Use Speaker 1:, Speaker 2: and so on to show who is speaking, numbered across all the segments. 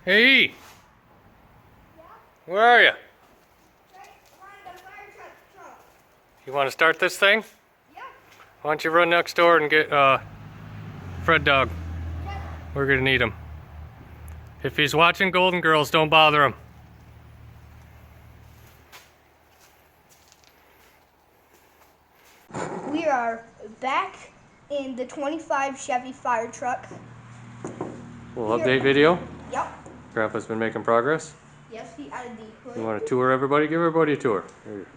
Speaker 1: Hey! Where are you? You want to start this thing?
Speaker 2: Yeah.
Speaker 1: Why don't you run next door and get Fred Dog?
Speaker 2: Yeah.
Speaker 1: We're gonna need him. If he's watching Golden Girls, don't bother him.
Speaker 2: We are back in the 25 Chevy fire truck.
Speaker 1: Little update video.
Speaker 2: Yep.
Speaker 1: Grandpa's been making progress.
Speaker 2: Yes, he added the hood.
Speaker 1: You want to tour everybody? Give everybody a tour. Here.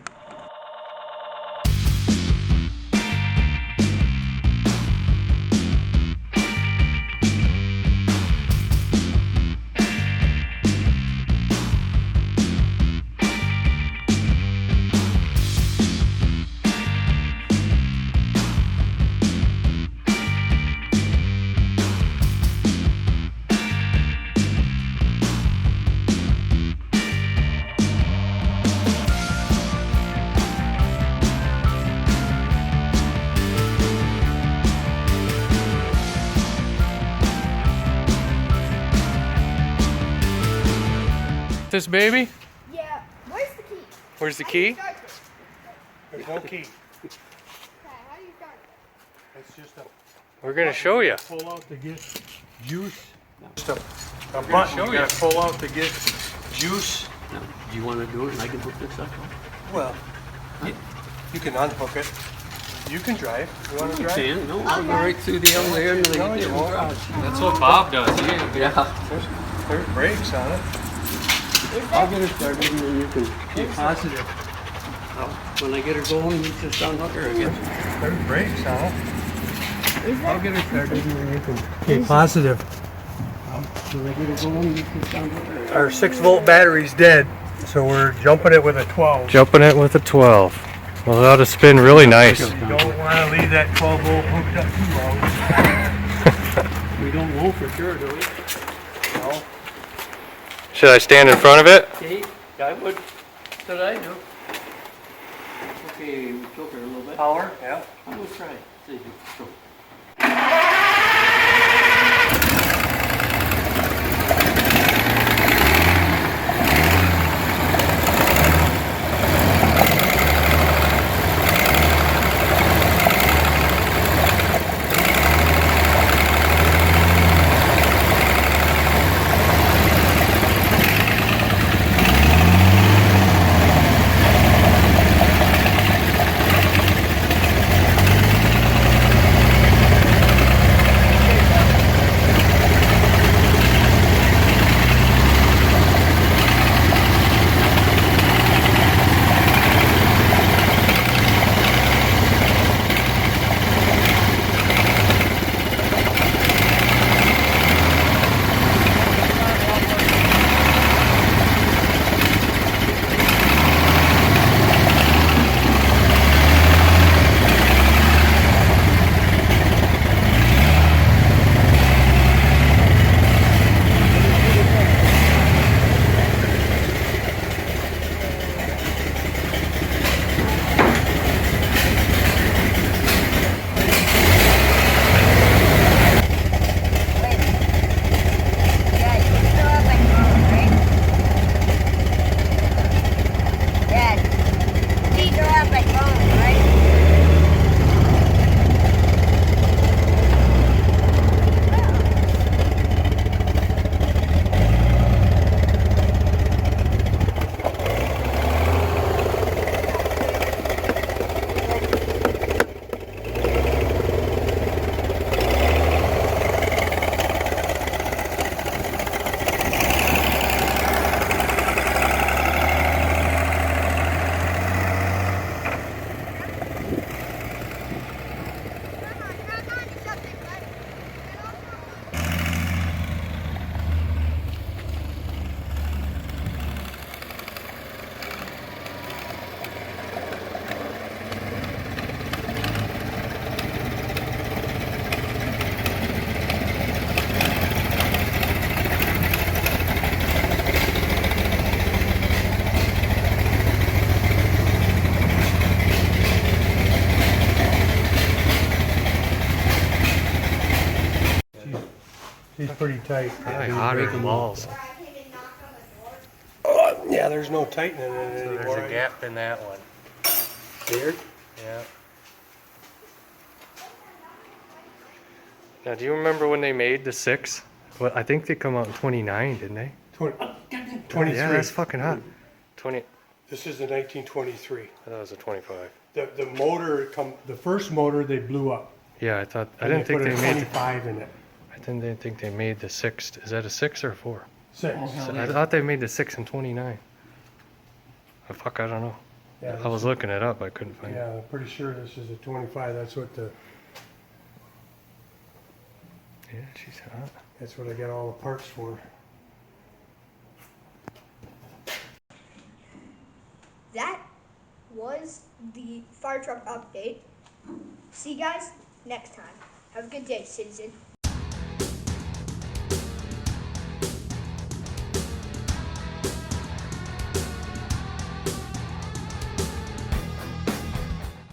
Speaker 1: This baby?
Speaker 2: Yeah. Where's the key?
Speaker 1: Where's the
Speaker 2: How do you
Speaker 1: key?
Speaker 2: start this?
Speaker 3: There's no key.
Speaker 2: Okay, how do you start it?
Speaker 3: It's just a
Speaker 1: We're gonna show you.
Speaker 3: pull out to get juice. Just a
Speaker 1: gonna
Speaker 3: button
Speaker 1: show
Speaker 3: you
Speaker 1: you.
Speaker 3: gotta pull out to get juice.
Speaker 4: No. Do you want to do it and I can hook this up?
Speaker 3: Well, you can unhook it. You can drive. You want to drive?
Speaker 4: Can. No, I'll go right through the elevator and
Speaker 3: No, you won't.
Speaker 1: That's what Bob does.
Speaker 4: Yeah.
Speaker 3: There's brakes on it.
Speaker 4: I'll get her started and then you can.
Speaker 3: Be positive.
Speaker 4: When I get her going, you just unhook her again.
Speaker 3: There's brakes on it.
Speaker 4: I'll get her started and then you can.
Speaker 3: Be positive.
Speaker 4: When I get her going, you just unhook her again.
Speaker 3: Our 6-volt battery's dead, so we're jumping it with a 12.
Speaker 1: Jumping it with a 12. Well, that ought to spin really nice.
Speaker 3: You don't want to leave that 12-volt hooked up too long.
Speaker 4: We don't know for sure, do we?
Speaker 3: No.
Speaker 1: Should I stand in front of it?
Speaker 4: Okay, I would. Should I do? Okay, we tilt her a little bit.
Speaker 3: Power? Yeah.
Speaker 4: I'm gonna try. See. Go.
Speaker 3: She's pretty tight.
Speaker 1: Probably hotter than balls.
Speaker 3: Yeah, there's no tightening in it
Speaker 1: So
Speaker 3: anymore.
Speaker 1: there's a gap in that one.
Speaker 3: Weird.
Speaker 1: Yeah. Now, do you remember when they made the 6? Well, I think they come out in 29, didn't they?
Speaker 3: 23.
Speaker 1: Yeah, that's fucking hot. 20.
Speaker 3: This is the 1923.
Speaker 1: I thought it was a 25.
Speaker 3: The motor the first motor they blew up.
Speaker 1: Yeah, I thought. I
Speaker 3: And
Speaker 1: didn't think
Speaker 3: put
Speaker 1: they
Speaker 3: a
Speaker 1: made.
Speaker 3: 25 in it.
Speaker 1: I didn't think they made the 6. Is that a 6 or a 4?
Speaker 3: 6.
Speaker 1: I thought they made the 6 and 29. Oh, fuck, I don't know.
Speaker 3: Yeah,
Speaker 1: I was looking it up. I couldn't find it.
Speaker 3: yeah, I'm pretty sure this is a 25. That's what
Speaker 1: Yeah, she's hot.
Speaker 3: I got all the parts for.
Speaker 2: That was the fire truck update. See you guys next time. Have a good day, citizen.